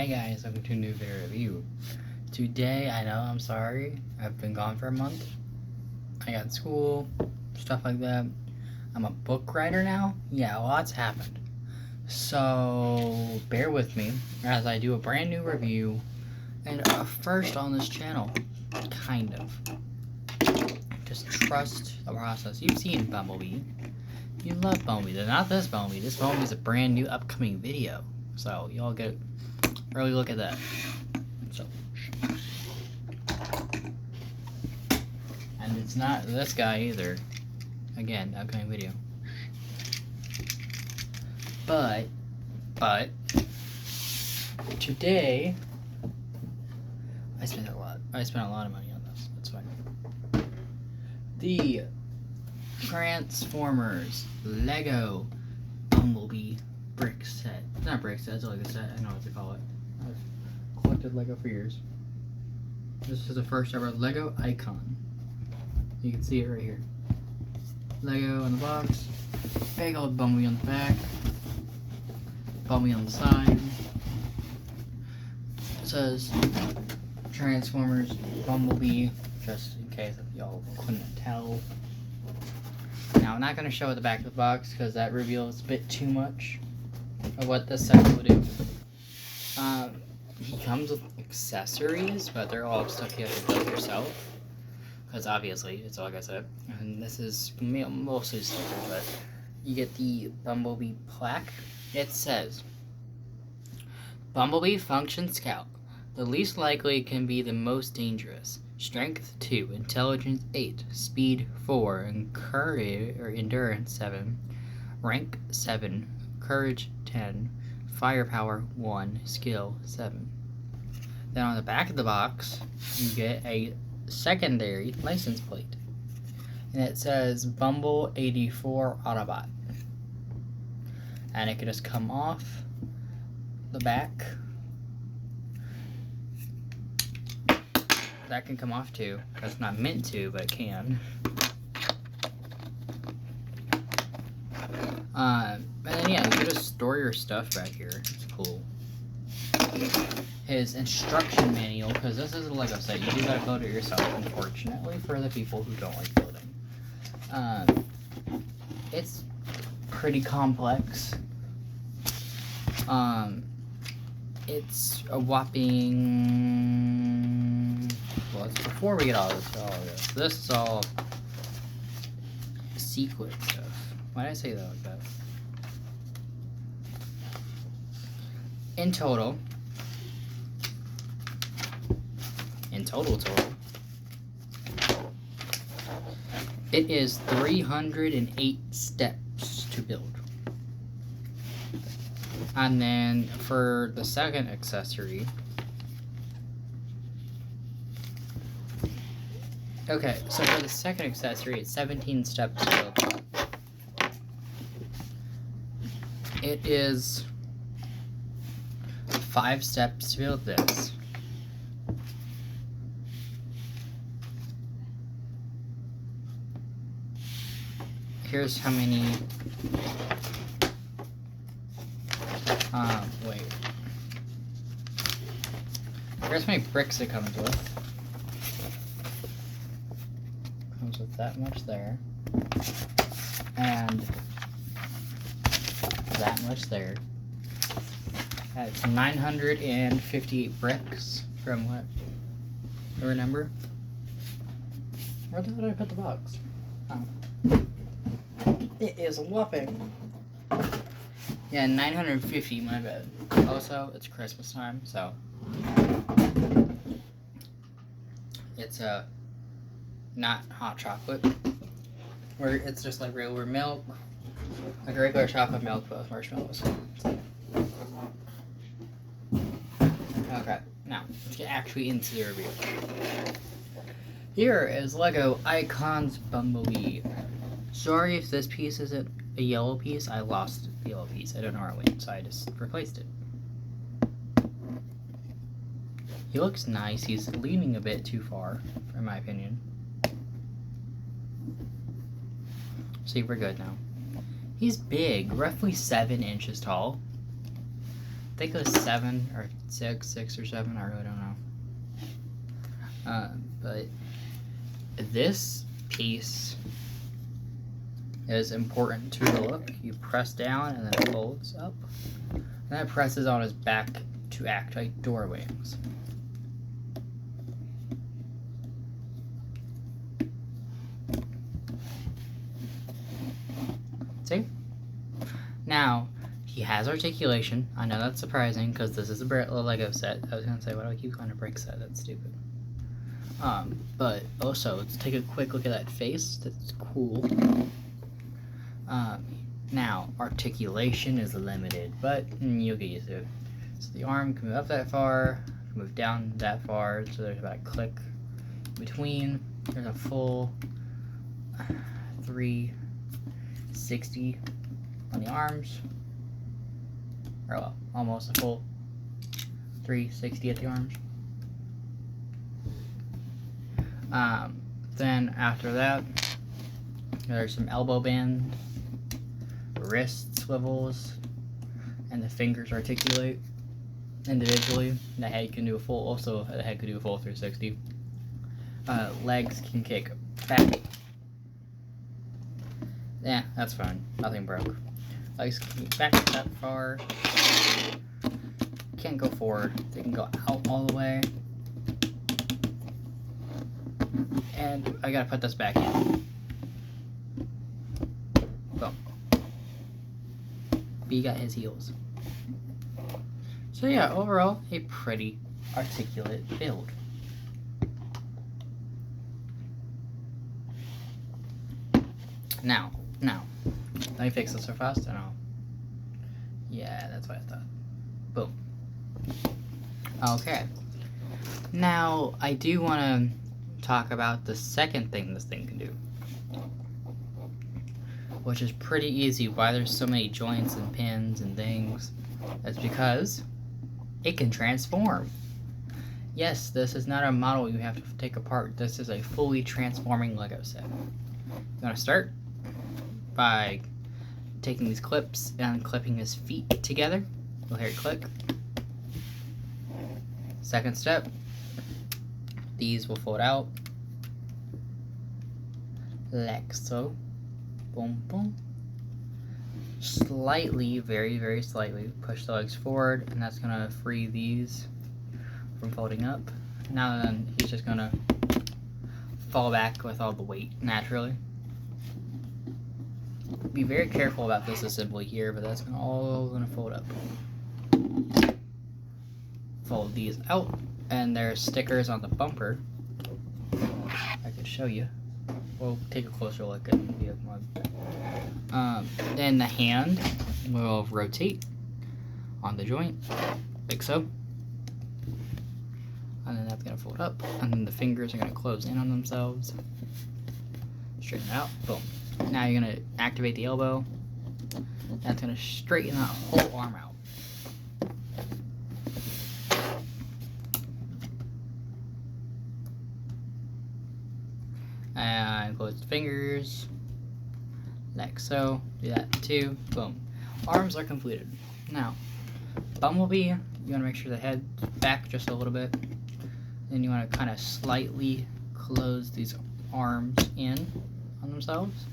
Hey guys, welcome to a new video review. Today, I know, I'm sorry, I've been gone for a month. I got school, stuff like that. I'm a book writer now. Yeah, lots happened. So, bear with me as I do a brand new review and a first on this channel. Kind of. Just trust the process. You've seen Bumblebee. You love Bumblebee. Not this Bumblebee. This Bumblebee is a brand new upcoming video. So, y'all get early look at that. So, and it's not this guy either. Again, upcoming video. But today I spent a lot of money on this. That's fine. The Transformers Lego Bumblebee brick set. It's not brick set, it's like a set. I know what to call it. I've collected Lego for years. This is the first ever Lego icon. You can see it right here. Lego in the box. Big old Bumblebee on the back. Bumblebee on the side. It says Transformers Bumblebee, just in case if y'all couldn't tell. Now I'm not going to show the back of the box because that reveals a bit too much of what this set will do. He comes with accessories, but they're all stuff you have to build yourself. Because obviously, it's like I said, and this is mostly stickers, but you get the Bumblebee plaque. It says, Bumblebee Function Scout. The least likely can be the most dangerous. Strength 2, Intelligence 8, Speed 4, and Courage or Endurance 7, Rank 7, Courage 10, Firepower 1, Skill 7. Then on the back of the box, you get a secondary license plate, and it says Bumble 84 Autobot, and it can just come off the back. That can come off too. That's not meant to, but it can. And then yeah, you can just store your stuff back here. It's cool. His instruction manual, because this is a Lego set. You do gotta build it yourself, unfortunately, for the people who don't like building. It's pretty complex. It's a whopping... Well, it's before we get all this. This is all secret stuff. Why did I say that like that? In total, it is 308 steps to build. And then for the second accessory, okay, so for the second accessory, it's 17 steps to build. It is 5 steps to build this. Here's how many, wait. Here's how many bricks it comes with. Comes with that much there. And that much there. That's 958 bricks from what I remember. Where did I put the box? Oh. It is a whopping. Yeah, 950, my bad. Also, it's Christmas time, so it's not hot chocolate, where it's just like regular milk, like regular chocolate milk but with marshmallows. Okay, now let's get actually into the review. Here is Lego Icons Bumblebee. Sorry if this piece isn't a yellow piece. I lost the yellow piece. I don't know where it went, so I just replaced it. He looks nice. He's leaning a bit too far, in my opinion. See, we're good now. He's big, roughly 7 inches tall. think it was 7 or 6 or 7. I really don't know. But this piece is important to the look. You press down and then it folds up. And then it presses on his back to act like door wings. See? Now, he has articulation. I know that's surprising because this is a Lego set. I was gonna say, why do I keep calling it a brick set? That's stupid. But also, let's take a quick look at that face. That's cool. Now, articulation is limited, but you'll get used to it. So the arm can move up that far, can move down that far, so there's about a click between. There's a full 360 on the arms. Or well, almost a full 360 at the arms. Then after that, there's some elbow band, wrist swivels, and the fingers articulate individually. The head can do a full, also the head could do a full 360. Legs can kick back. Yeah, that's fine. Nothing broke. Legs can kick back that far. Can't go forward. They can go out all the way. And I gotta put this back in. Boom. B got his heels. So yeah, overall, a pretty articulate build. Now, let me fix this so fast and I'll... Yeah, that's what I thought. Boom. Okay. Now, I do want to talk about the second thing this thing can do, which is pretty easy. Why there's so many joints and pins and things. That's because it can transform. Yes, this is not a model you have to take apart. This is a fully transforming Lego set. You want to start by taking these clips and clipping his feet together. You'll hear it click. Second step, these will fold out like so. Boom, boom. Slightly, very, very slightly, push the legs forward, and that's gonna free these from folding up. Now then, he's just gonna fall back with all the weight naturally. Be very careful about this assembly here, but that's all gonna fold up. Fold these out, and there's stickers on the bumper. I could show you. We'll take a closer look at the one. Then the hand will rotate on the joint, like so. And then that's gonna fold up, and then the fingers are gonna close in on themselves. Straighten it out, boom. Now you're gonna activate the elbow. That's gonna straighten that whole arm out. And close the fingers, like so. Do that too, boom. Arms are completed. Now, Bumblebee, you wanna make sure the head's back just a little bit. Then you wanna kinda slightly close these arms in on themselves.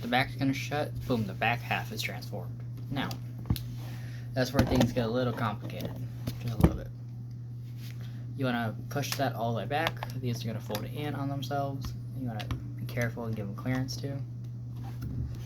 The back's gonna shut, boom, the back half is transformed. Now, that's where things get a little complicated, just a little bit. You wanna push that all the way back. These are gonna fold in on themselves. You wanna be careful and give them clearance too.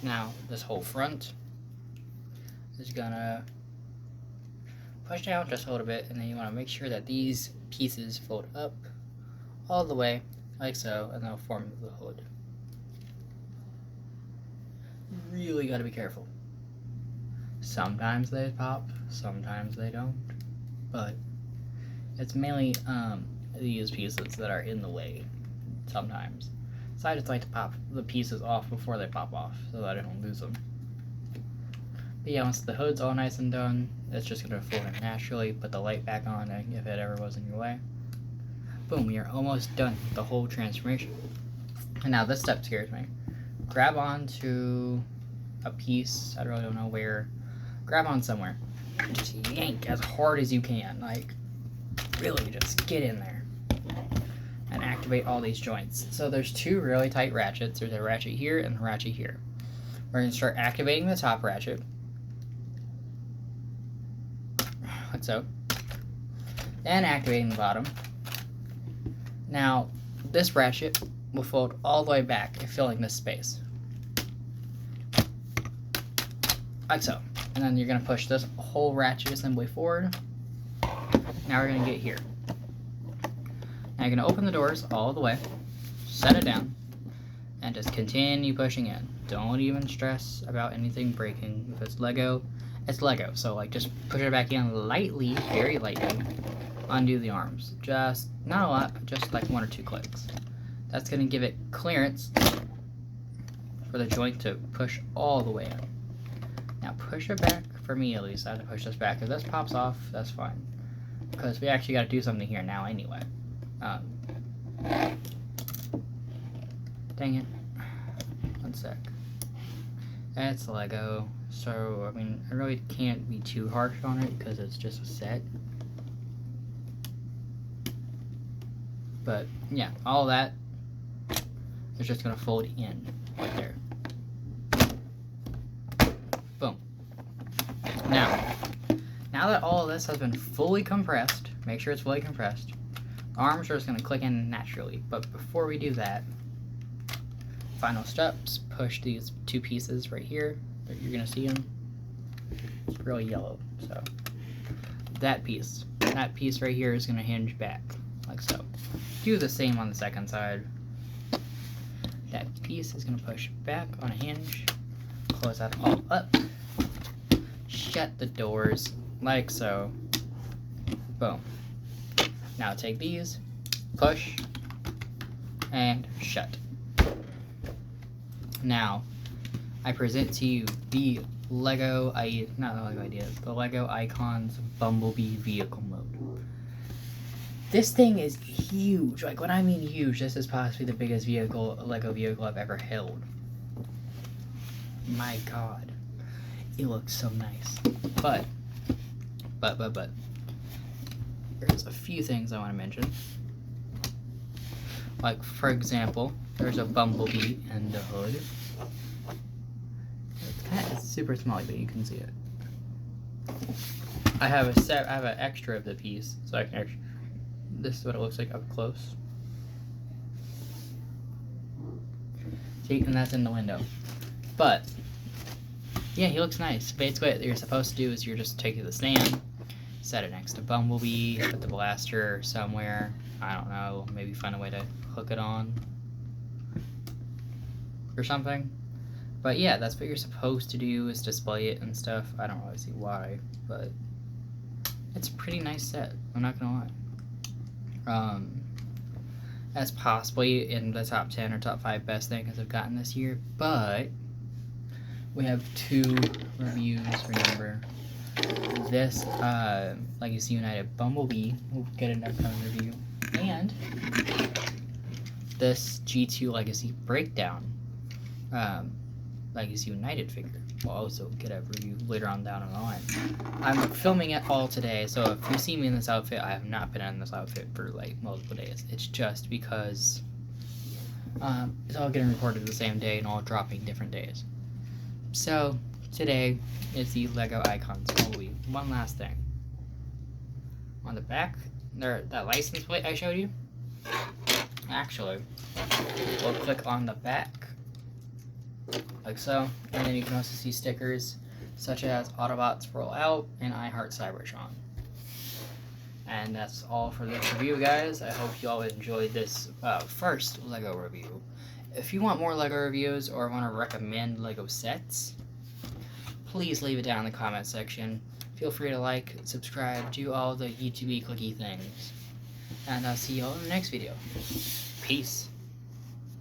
Now, this whole front is gonna push down just a little bit, and then you wanna make sure that these pieces fold up all the way, like so, and they'll form the hood. Really gotta be careful. Sometimes they pop, sometimes they don't, but it's mainly these pieces that are in the way sometimes. So I just like to pop the pieces off before they pop off so that I don't lose them. But yeah, once the hood's all nice and done, it's just gonna fold in naturally. Put the light back on if it ever was in your way. Boom, you're almost done with the whole transformation. And now this step scares me. Grab onto a piece, I really don't know where. Grab on somewhere. just yank as hard as you can. Like, really just get in there and activate all these joints. So there's two really tight ratchets. There's a ratchet here and a ratchet here. We're going to start activating the top ratchet, like so, and activating the bottom. Now, this ratchet will fold all the way back, filling this space, like so. And then you're going to push this whole ratchet assembly forward. Now we're going to get here. Now you're going to open the doors all the way, set it down, and just continue pushing in. Don't even stress about anything breaking. If it's Lego, it's Lego. So like just push it back in lightly, very lightly. Undo the arms. Just, not a lot, but just like 1 or 2 clicks. That's going to give it clearance for the joint to push all the way in. Now push it back. For me at least, I have to push this back. If this pops off, that's fine. Because we actually got to do something here now anyway. Dang it. 1 sec. It's Lego, so I mean I really can't be too harsh on it because it's just a set. But yeah, all that is just gonna fold in right there. Boom. Now that all of this has been fully compressed, make sure it's fully compressed. Arms are just going to click in naturally, but before we do that, final steps, push these 2 pieces right here. You're going to see them. It's really yellow, so that piece right here is going to hinge back, like so. Do the same on the second side. That piece is going to push back on a hinge, close that all up, shut the doors, like so. Boom. Now take these, push, and shut. Now, I present to you the Lego Icons Bumblebee vehicle mode. This thing is huge. Like, when I mean huge, this is possibly the biggest Lego vehicle I've ever held. My God. It looks so nice. But. There's a few things I want to mention. Like, for example, there's a Bumblebee in the hood. It's super small, but you can see it. I have an extra of the piece, so I can this is what it looks like up close. See, and that's in the window. But yeah, he looks nice. Basically, what you're supposed to do is you're just taking the stand, set it next to Bumblebee, put the blaster somewhere. I don't know, maybe find a way to hook it on or something. But yeah, that's what you're supposed to do, is display it and stuff. I don't really see why, but it's a pretty nice set, I'm not gonna lie. That's possibly in the top 10 or top 5 best things I've gotten this year, but we have 2 reviews, remember. This Legacy United Bumblebee, we'll get an upcoming review, and this G2 Legacy Breakdown Legacy United figure. We'll also get a review later on down the line. I'm filming it all today, so if you see me in this outfit, I have not been in this outfit for like multiple days. It's just because it's all getting recorded the same day and all dropping different days. So today is the Lego Icons Bumblebee. One last thing. On the back, that license plate I showed you, actually, we'll click on the back, like so, and then you can also see stickers such as Autobots Roll Out and I Heart Cybertron. And that's all for this review, guys. I hope you all enjoyed this first Lego review. If you want more Lego reviews or want to recommend Lego sets, please leave it down in the comment section. Feel free to like, subscribe, do all the YouTube-y clicky things. And I'll see you all in the next video. Peace.